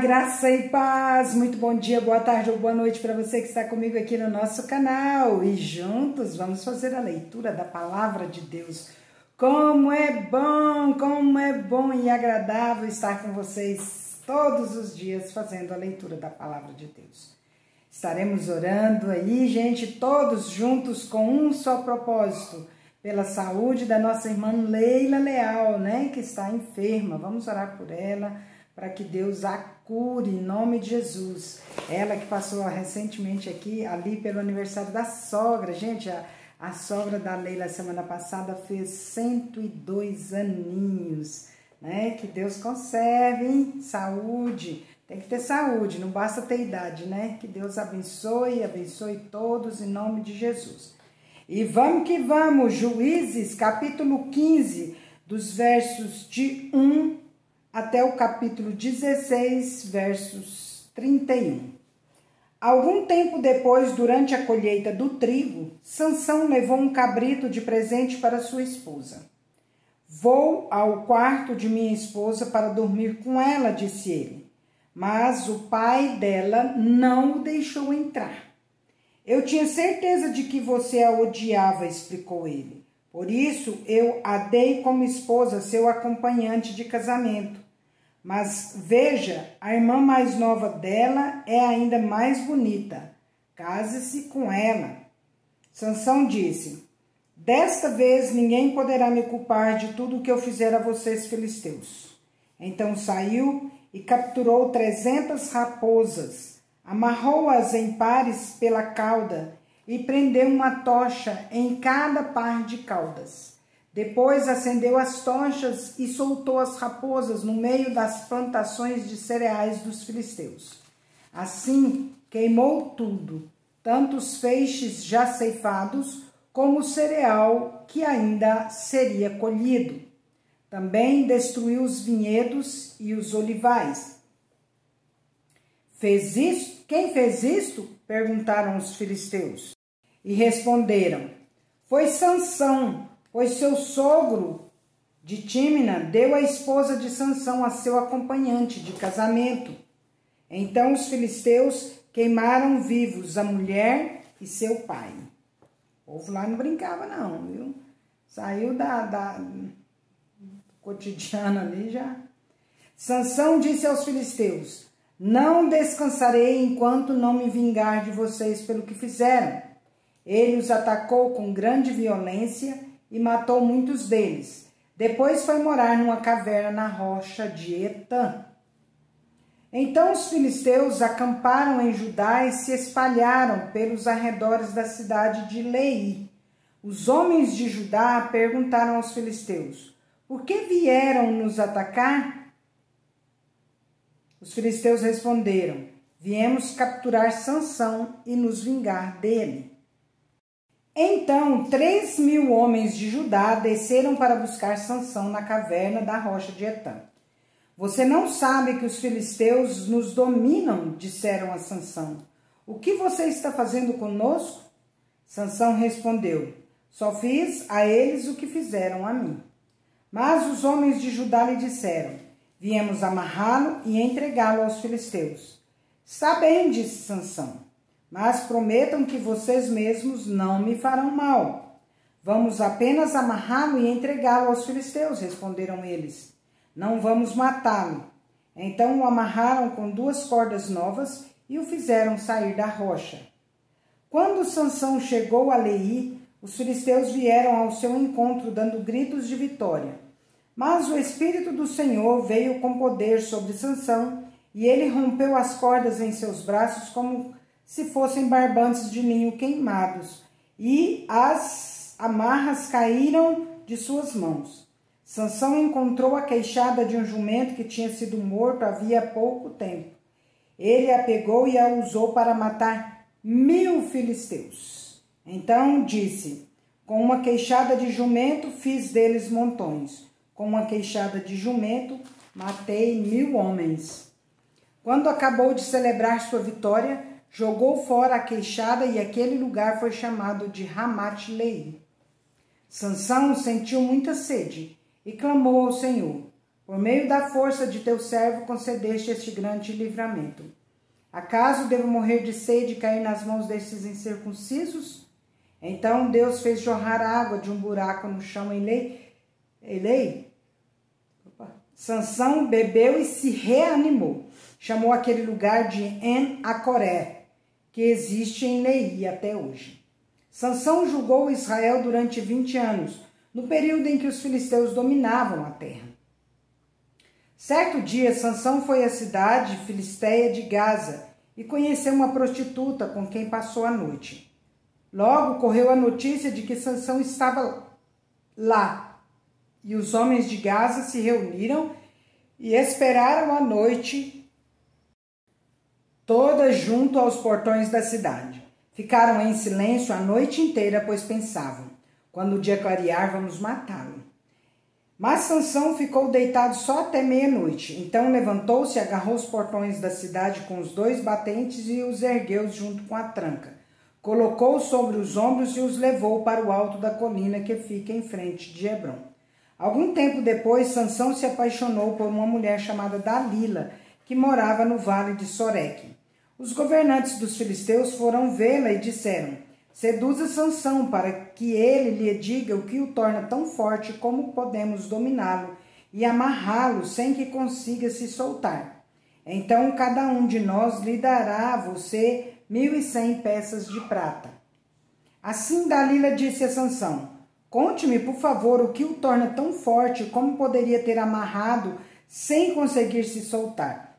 Graça e paz, muito bom dia, boa tarde ou boa noite para você que está comigo aqui no nosso canal. E juntos vamos fazer a leitura da Palavra de Deus. Como é bom e agradável estar com vocês todos os dias fazendo a leitura da Palavra de Deus. Estaremos orando aí, gente, todos juntos com um só propósito, pela saúde da nossa irmã Leila Leal, né, que está enferma. Vamos orar por ela, para que Deus a cure em nome de Jesus. Ela que passou recentemente ali pelo aniversário da sogra. Gente, a sogra da Leila semana passada fez 102 aninhos, né? Que Deus conserve, hein? Saúde. Tem que ter saúde, não basta ter idade, né? Que Deus abençoe todos em nome de Jesus. E vamos que vamos, Juízes, capítulo 15, dos versos de 1 até o capítulo 16, versos 31. Algum tempo depois, durante a colheita do trigo, Sansão levou um cabrito de presente para sua esposa. Vou ao quarto de minha esposa para dormir com ela, disse ele. Mas o pai dela não o deixou entrar. Eu tinha certeza de que você a odiava, explicou ele. Por isso, eu a dei como esposa, seu acompanhante de casamento. Mas veja, a irmã mais nova dela é ainda mais bonita. Case-se com ela. Sansão disse, desta vez ninguém poderá me culpar de tudo o que eu fizer a vocês, filisteus. Então saiu e capturou 300 raposas, amarrou-as em pares pela cauda e prendeu uma tocha em cada par de caudas. Depois acendeu as tochas e soltou as raposas no meio das plantações de cereais dos filisteus. Assim queimou tudo, tanto os feixes já ceifados, como o cereal que ainda seria colhido. Também destruiu os vinhedos e os olivais. Fez isto? Quem fez isto? Perguntaram os filisteus. E responderam, foi Sansão, pois seu sogro de Tímina deu a esposa de Sansão a seu acompanhante de casamento. Então os filisteus queimaram vivos a mulher e seu pai. O povo lá não brincava não, viu? Saiu da cotidiana ali já. Sansão disse aos filisteus, não descansarei enquanto não me vingar de vocês pelo que fizeram. Ele os atacou com grande violência e matou muitos deles. Depois foi morar numa caverna na rocha de Etã. Então os filisteus acamparam em Judá e se espalharam pelos arredores da cidade de Lei. Os homens de Judá perguntaram aos filisteus, por que vieram nos atacar? Os filisteus responderam, viemos capturar Sansão e nos vingar dele. Então 3.000 homens de Judá desceram para buscar Sansão na caverna da rocha de Etã. Você não sabe que os filisteus nos dominam, disseram a Sansão. O que você está fazendo conosco? Sansão respondeu, só fiz a eles o que fizeram a mim. Mas os homens de Judá lhe disseram, viemos amarrá-lo e entregá-lo aos filisteus. Está bem, disse Sansão. Mas prometam que vocês mesmos não me farão mal. Vamos apenas amarrá-lo e entregá-lo aos filisteus, responderam eles. Não vamos matá-lo. Então o amarraram com 2 cordas novas e o fizeram sair da rocha. Quando Sansão chegou a Lei, os filisteus vieram ao seu encontro dando gritos de vitória. Mas o Espírito do Senhor veio com poder sobre Sansão e ele rompeu as cordas em seus braços como se fossem barbantes de linho queimados, e as amarras caíram de suas mãos. Sansão encontrou a queixada de um jumento que tinha sido morto havia pouco tempo. Ele a pegou e a usou para matar 1.000 filisteus. Então disse, com uma queixada de jumento fiz deles montões. Com uma queixada de jumento matei 1.000 homens. Quando acabou de celebrar sua vitória, jogou fora a queixada e aquele lugar foi chamado de Ramat-Leí. Sansão sentiu muita sede e clamou ao Senhor. Por meio da força de teu servo concedeste este grande livramento. Acaso devo morrer de sede e cair nas mãos destes incircuncisos? Então Deus fez jorrar água de um buraco no chão em Elei. Sansão bebeu e se reanimou. Chamou aquele lugar de En-Acoré, que existe em Lei até hoje. Sansão julgou Israel durante 20 anos, no período em que os filisteus dominavam a terra. Certo dia, Sansão foi à cidade filisteia de Gaza e conheceu uma prostituta com quem passou a noite. Logo correu a notícia de que Sansão estava lá, e os homens de Gaza se reuniram e esperaram a noite toda junto aos portões da cidade. Ficaram em silêncio a noite inteira, pois pensavam: quando o dia clarear, vamos matá-lo. Mas Sansão ficou deitado só até meia-noite. Então levantou-se, agarrou os portões da cidade com os 2 batentes e os ergueu junto com a tranca. Colocou-os sobre os ombros e os levou para o alto da colina que fica em frente de Hebrom. Algum tempo depois, Sansão se apaixonou por uma mulher chamada Dalila, que morava no vale de Soreque. Os governantes dos filisteus foram vê-la e disseram: seduza Sansão para que ele lhe diga o que o torna tão forte, como podemos dominá-lo e amarrá-lo sem que consiga se soltar. Então cada um de nós lhe dará a você 1.100 peças de prata. Assim Dalila disse a Sansão: conte-me, por favor, o que o torna tão forte, como poderia ter amarrado sem conseguir se soltar.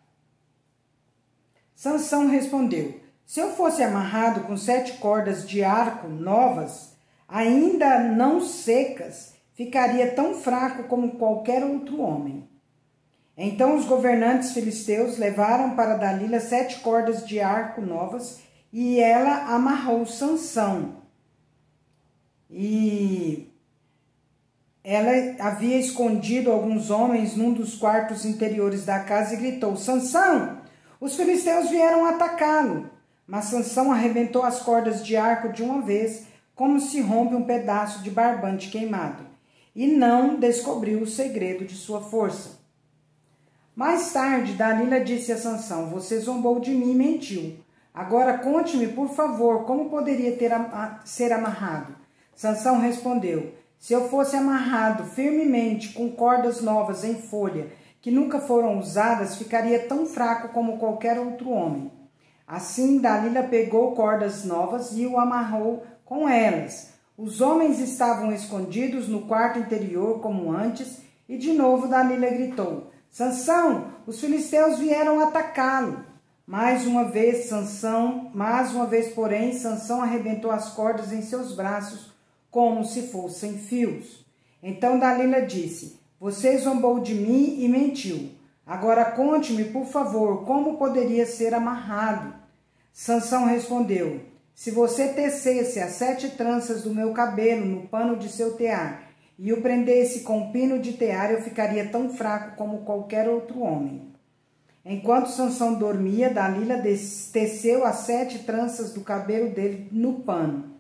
Sansão respondeu: se eu fosse amarrado com 7 cordas de arco novas, ainda não secas, ficaria tão fraco como qualquer outro homem. Então os governantes filisteus levaram para Dalila 7 cordas de arco novas e ela amarrou Sansão. E ela havia escondido alguns homens num dos quartos interiores da casa e gritou: Sansão, os filisteus vieram atacá-lo. Mas Sansão arrebentou as cordas de arco de uma vez, como se rompe um pedaço de barbante queimado, e não descobriu o segredo de sua força. Mais tarde, Dalila disse a Sansão: você zombou de mim e mentiu. Agora conte-me, por favor, como poderia ser amarrado. Sansão respondeu: se eu fosse amarrado firmemente com cordas novas em folha, que nunca foram usadas, ficaria tão fraco como qualquer outro homem. Assim, Dalila pegou cordas novas e o amarrou com elas. Os homens estavam escondidos no quarto interior como antes, e de novo Dalila gritou: Sansão, os filisteus vieram atacá-lo. Mais uma vez, porém, Sansão arrebentou as cordas em seus braços como se fossem fios. Então Dalila disse: você zombou de mim e mentiu. Agora conte-me, por favor, como poderia ser amarrado. Sansão respondeu: se você tecesse as 7 tranças do meu cabelo no pano de seu tear e o prendesse com um pino de tear, eu ficaria tão fraco como qualquer outro homem. Enquanto Sansão dormia, Dalila teceu as 7 tranças do cabelo dele no pano.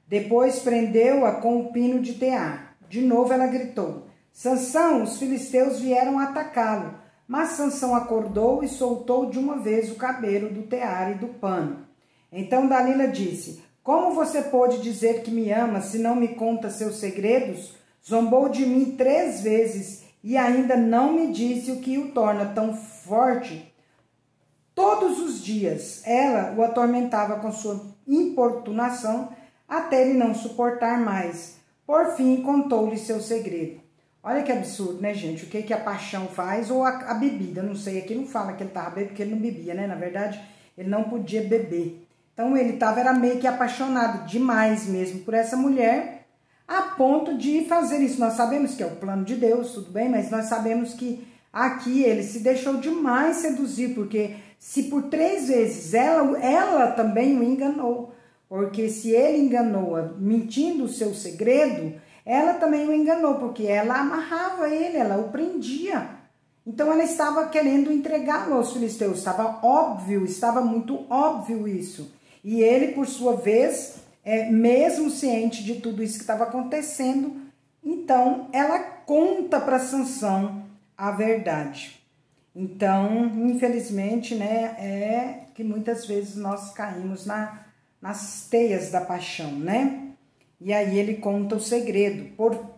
Depois prendeu-a com o pino de tear. De novo ela gritou: Sansão, os filisteus vieram atacá-lo. Mas Sansão acordou e soltou de uma vez o cabelo do tear e do pano. Então Dalila disse: como você pôde dizer que me ama se não me conta seus segredos? Zombou de mim 3 vezes e ainda não me disse o que o torna tão forte. Todos os dias ela o atormentava com sua importunação até ele não suportar mais. Por fim, contou-lhe seu segredo. Olha que absurdo, né, gente? O que a paixão faz, ou a bebida, não sei. Aqui não fala que ele estava bebendo, porque ele não bebia, né? Na verdade, ele não podia beber. Então, ele era meio que apaixonado demais mesmo por essa mulher, a ponto de fazer isso. Nós sabemos que é o plano de Deus, tudo bem, mas nós sabemos que aqui ele se deixou demais seduzir, porque se por 3 vezes ela também o enganou, porque se ele enganou-a mentindo o seu segredo, ela também o enganou, porque ela amarrava ele, ela o prendia. Então ela estava querendo entregá-lo aos filisteus, estava muito óbvio isso. E ele, por sua vez, mesmo ciente de tudo isso que estava acontecendo, então ela conta para Sansão a verdade. Então, infelizmente, né, é que muitas vezes nós caímos nas teias da paixão, né? E aí ele conta o segredo.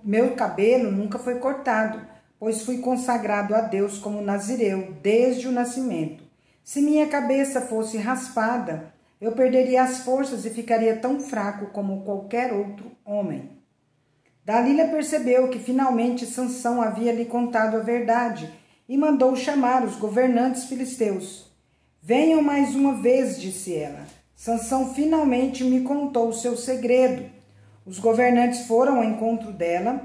Meu cabelo nunca foi cortado, pois fui consagrado a Deus como nazireu desde o nascimento. Se minha cabeça fosse raspada, eu perderia as forças e ficaria tão fraco como qualquer outro homem. Dalila percebeu que finalmente Sansão havia lhe contado a verdade e mandou chamar os governantes filisteus. Venham mais uma vez, disse ela. Sansão finalmente me contou o seu segredo. Os governantes foram ao encontro dela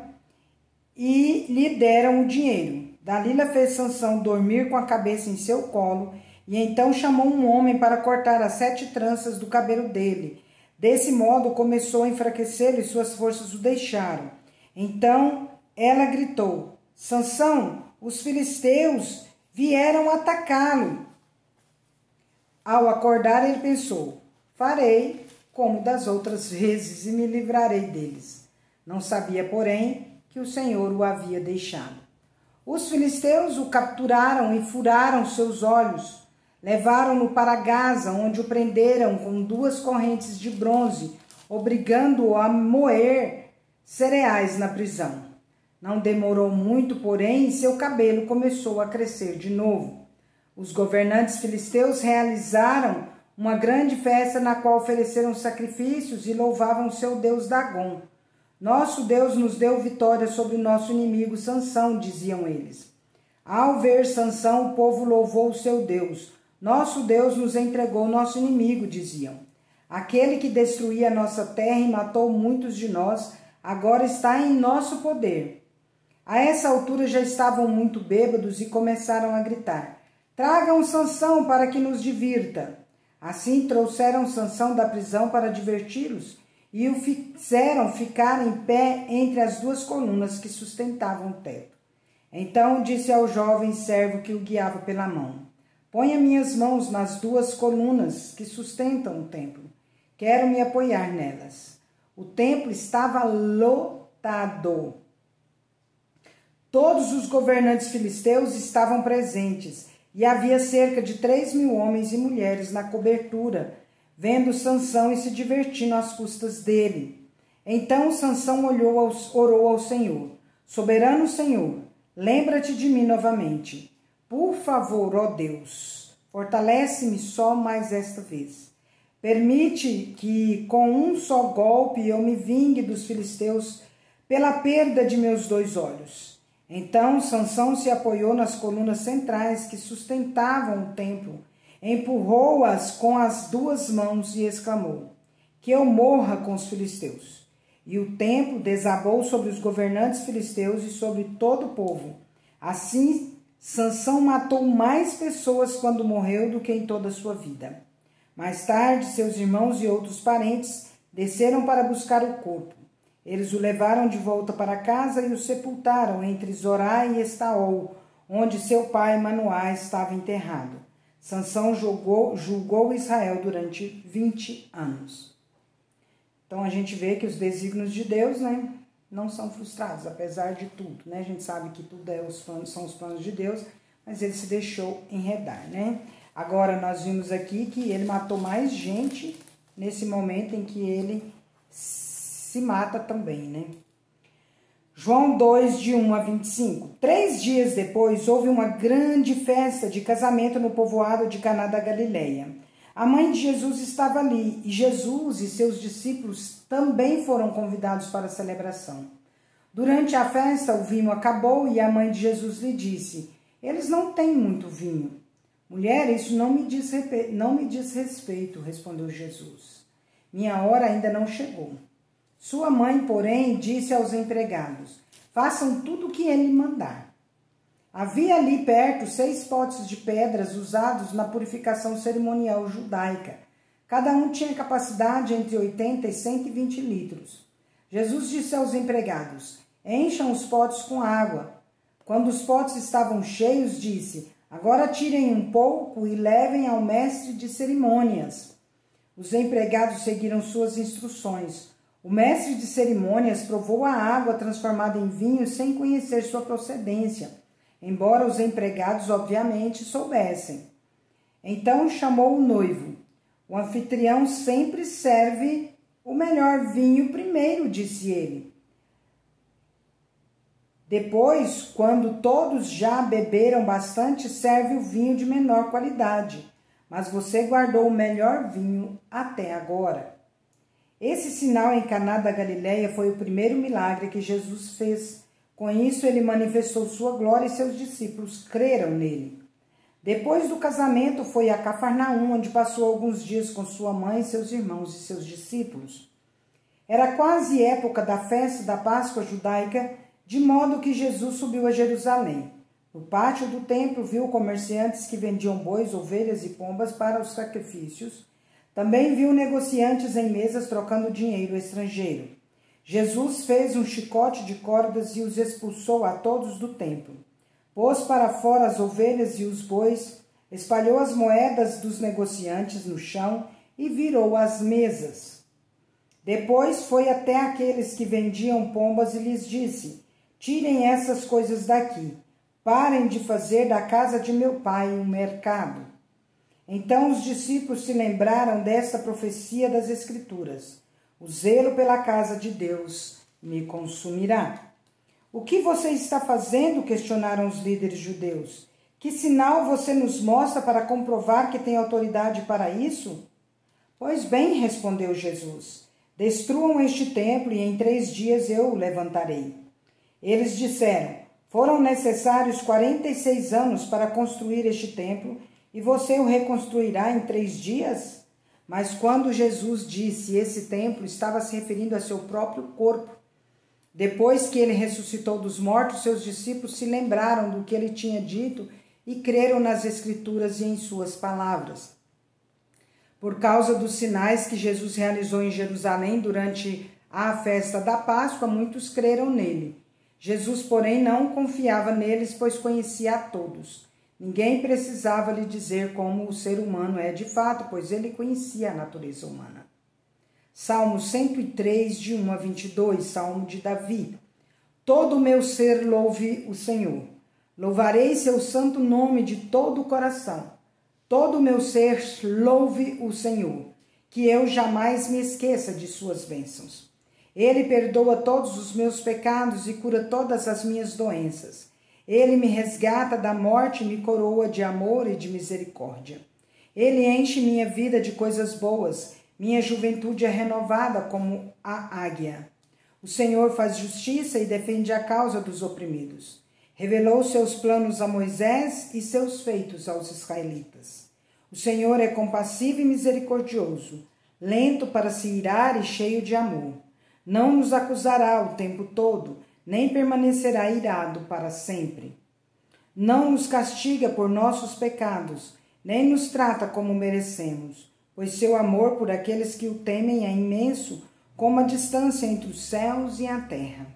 e lhe deram o dinheiro. Dalila fez Sansão dormir com a cabeça em seu colo e então chamou um homem para cortar as 7 tranças do cabelo dele. Desse modo começou a enfraquecê-lo e suas forças o deixaram. Então ela gritou: Sansão, os filisteus vieram atacá-lo. Ao acordar, ele pensou: farei como das outras vezes e me livrarei deles. Não sabia, porém, que o Senhor o havia deixado. Os filisteus o capturaram e furaram seus olhos. Levaram-no para Gaza, onde o prenderam com 2 correntes de bronze, obrigando-o a moer cereais na prisão. Não demorou muito, porém, e seu cabelo começou a crescer de novo. Os governantes filisteus realizaram uma grande festa na qual ofereceram sacrifícios e louvavam seu deus Dagom. Nosso Deus nos deu vitória sobre o nosso inimigo Sansão, diziam eles. Ao ver Sansão, o povo louvou o seu Deus. Nosso Deus nos entregou nosso inimigo, diziam. Aquele que destruía a nossa terra e matou muitos de nós, agora está em nosso poder. A essa altura já estavam muito bêbados e começaram a gritar: tragam Sansão para que nos divirta. Assim trouxeram Sansão da prisão para diverti-los e o fizeram ficar em pé entre as 2 colunas que sustentavam o teto. Então disse ao jovem servo que o guiava pela mão: ponha minhas mãos nas 2 colunas que sustentam o templo. Quero me apoiar nelas. O templo estava lotado. Todos os governantes filisteus estavam presentes e havia cerca de 3.000 homens e mulheres na cobertura, vendo Sansão e se divertindo às custas dele. Então Sansão orou ao Senhor: soberano Senhor, lembra-te de mim novamente. Por favor, ó Deus, fortalece-me só mais esta vez. Permite que com um só golpe eu me vingue dos filisteus pela perda de meus 2 olhos. Então Sansão se apoiou nas colunas centrais que sustentavam o templo, empurrou-as com as 2 mãos e exclamou: que eu morra com os filisteus. E o templo desabou sobre os governantes filisteus e sobre todo o povo. Assim, Sansão matou mais pessoas quando morreu do que em toda a sua vida. Mais tarde, seus irmãos e outros parentes desceram para buscar o corpo. Eles o levaram de volta para casa e o sepultaram entre Zorá e Estaol, onde seu pai Manoá estava enterrado. Sansão julgou Israel durante 20 anos. Então a gente vê que os desígnios de Deus, né, não são frustrados, apesar de tudo, né? A gente sabe que tudo são os planos de Deus, mas ele se deixou enredar, né? Agora nós vimos aqui que ele matou mais gente nesse momento em que ele se mata também, né? João 2, de 1 a 25. 3 dias depois, houve uma grande festa de casamento no povoado de Caná da Galileia. A mãe de Jesus estava ali, e Jesus e seus discípulos também foram convidados para a celebração. Durante a festa, o vinho acabou e a mãe de Jesus lhe disse: eles não têm muito vinho. Mulher, isso não me diz respeito, respondeu Jesus. Minha hora ainda não chegou. Sua mãe, porém, disse aos empregados: façam tudo o que ele mandar. Havia ali perto 6 potes de pedras usados na purificação cerimonial judaica. Cada um tinha capacidade entre 80 e 120 litros. Jesus disse aos empregados: encham os potes com água. Quando os potes estavam cheios, disse: agora tirem um pouco e levem ao mestre de cerimônias. Os empregados seguiram suas instruções. O mestre de cerimônias provou a água transformada em vinho sem conhecer sua procedência. embora os empregados obviamente soubessem. Então chamou o noivo. O anfitrião sempre serve o melhor vinho primeiro, disse ele. Depois, quando todos já beberam bastante, serve o vinho de menor qualidade. Mas você guardou o melhor vinho até agora. Esse sinal em Caná da Galileia foi o primeiro milagre que Jesus fez. Com isso, ele manifestou sua glória e seus discípulos creram nele. Depois do casamento, foi a Cafarnaum, onde passou alguns dias com sua mãe, seus irmãos e seus discípulos. Era quase época da festa da Páscoa judaica, de modo que Jesus subiu a Jerusalém. No pátio do templo, viu comerciantes que vendiam bois, ovelhas e pombas para os sacrifícios. Também viu negociantes em mesas trocando dinheiro estrangeiro. Jesus fez um chicote de cordas e os expulsou a todos do templo. Pôs para fora as ovelhas e os bois, espalhou as moedas dos negociantes no chão e virou as mesas. Depois foi até aqueles que vendiam pombas e lhes disse: tirem essas coisas daqui, parem de fazer da casa de meu pai um mercado. Então os discípulos se lembraram desta profecia das Escrituras: o zelo pela casa de Deus me consumirá. O que você está fazendo? Questionaram os líderes judeus. Que sinal você nos mostra para comprovar que tem autoridade para isso? Pois bem, respondeu Jesus, destruam este templo e em 3 dias eu o levantarei. Eles disseram: foram necessários 46 anos para construir este templo e você o reconstruirá em 3 dias? Mas quando Jesus disse esse templo, estava se referindo a seu próprio corpo. Depois que ele ressuscitou dos mortos, seus discípulos se lembraram do que ele tinha dito e creram nas Escrituras e em suas palavras. Por causa dos sinais que Jesus realizou em Jerusalém durante a festa da Páscoa, muitos creram nele. Jesus, porém, não confiava neles, pois conhecia a todos. Ninguém precisava lhe dizer como o ser humano é de fato, pois ele conhecia a natureza humana. Salmo 103, de 1 a 22, Salmo de Davi. Todo o meu ser louve o Senhor. Louvarei seu santo nome de todo o coração. Todo o meu ser louve o Senhor, que eu jamais me esqueça de suas bênçãos. Ele perdoa todos os meus pecados e cura todas as minhas doenças. Ele me resgata da morte e me coroa de amor e de misericórdia. Ele enche minha vida de coisas boas. Minha juventude é renovada como a águia. O Senhor faz justiça e defende a causa dos oprimidos. Revelou seus planos a Moisés e seus feitos aos israelitas. O Senhor é compassivo e misericordioso, lento para se irar e cheio de amor. Não nos acusará o tempo todo, nem permanecerá irado para sempre. Não nos castiga por nossos pecados, nem nos trata como merecemos, pois seu amor por aqueles que o temem é imenso, como a distância entre os céus e a terra.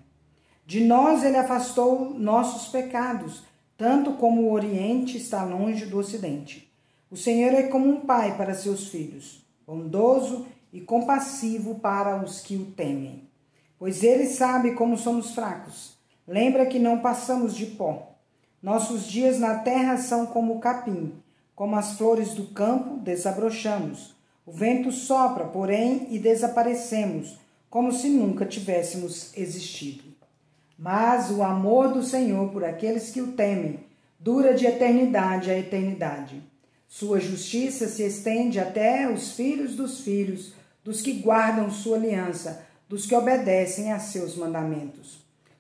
De nós ele afastou nossos pecados, tanto como o Oriente está longe do Ocidente. O Senhor é como um pai para seus filhos, bondoso e compassivo para os que o temem. Pois ele sabe como somos fracos. Lembra que não passamos de pó. Nossos dias na terra são como o capim. Como as flores do campo, desabrochamos. O vento sopra, porém, e desaparecemos, como se nunca tivéssemos existido. Mas o amor do Senhor por aqueles que o temem dura de eternidade a eternidade. Sua justiça se estende até os filhos, dos que guardam sua aliança, dos que obedecem a seus mandamentos.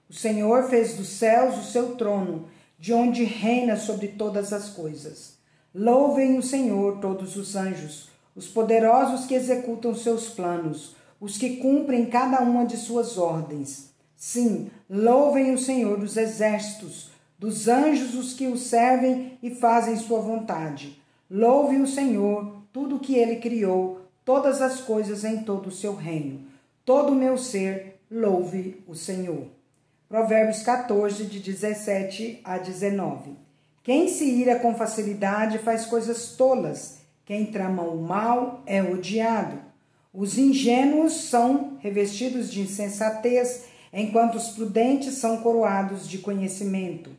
O Senhor fez dos céus o seu trono, de onde reina sobre todas as coisas. Louvem o Senhor todos os anjos, os poderosos que executam seus planos, os que cumprem cada uma de suas ordens. Sim, louvem o Senhor dos exércitos, dos anjos os que o servem e fazem sua vontade. Louve o Senhor, tudo o que ele criou, todas as coisas em todo o seu reino. Todo o meu ser, louve o Senhor. Provérbios 14, de 17 a 19. Quem se ira com facilidade faz coisas tolas. Quem trama o mal é odiado. Os ingênuos são revestidos de insensatez, enquanto os prudentes são coroados de conhecimento.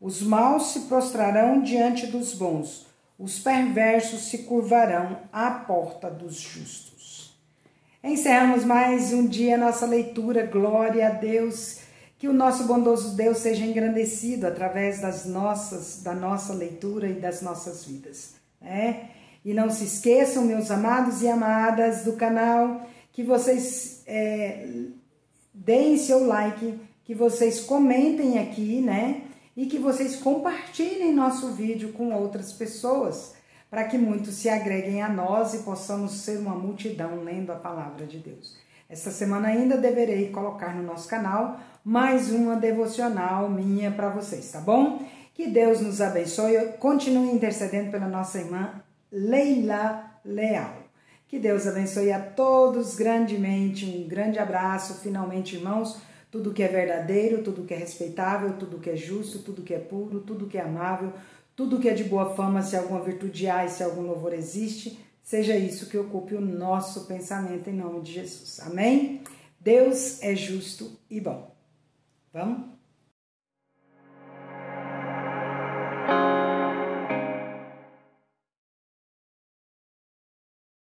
Os maus se prostrarão diante dos bons, os perversos se curvarão à porta dos justos. Encerramos mais um dia nossa leitura. Glória a Deus. Que o nosso bondoso Deus seja engrandecido através da nossa leitura e das nossas vidas, né? E não se esqueçam, meus amados e amadas do canal, que vocês deem seu like, que vocês comentem aqui, né? E que vocês compartilhem nosso vídeo com outras pessoas, para que muitos se agreguem a nós e possamos ser uma multidão lendo a palavra de Deus. Esta semana ainda deverei colocar no nosso canal mais uma devocional minha para vocês, tá bom? Que Deus nos abençoe. Continue intercedendo pela nossa irmã Leila Leal. Que Deus abençoe a todos grandemente. Um grande abraço. Finalmente, irmãos, tudo que é verdadeiro, tudo que é respeitável, tudo que é justo, tudo que é puro, tudo que é amável, tudo que é de boa fama, se alguma virtude há e se algum louvor existe, seja isso que ocupe o nosso pensamento em nome de Jesus. Amém? Deus é justo e bom. Vamos?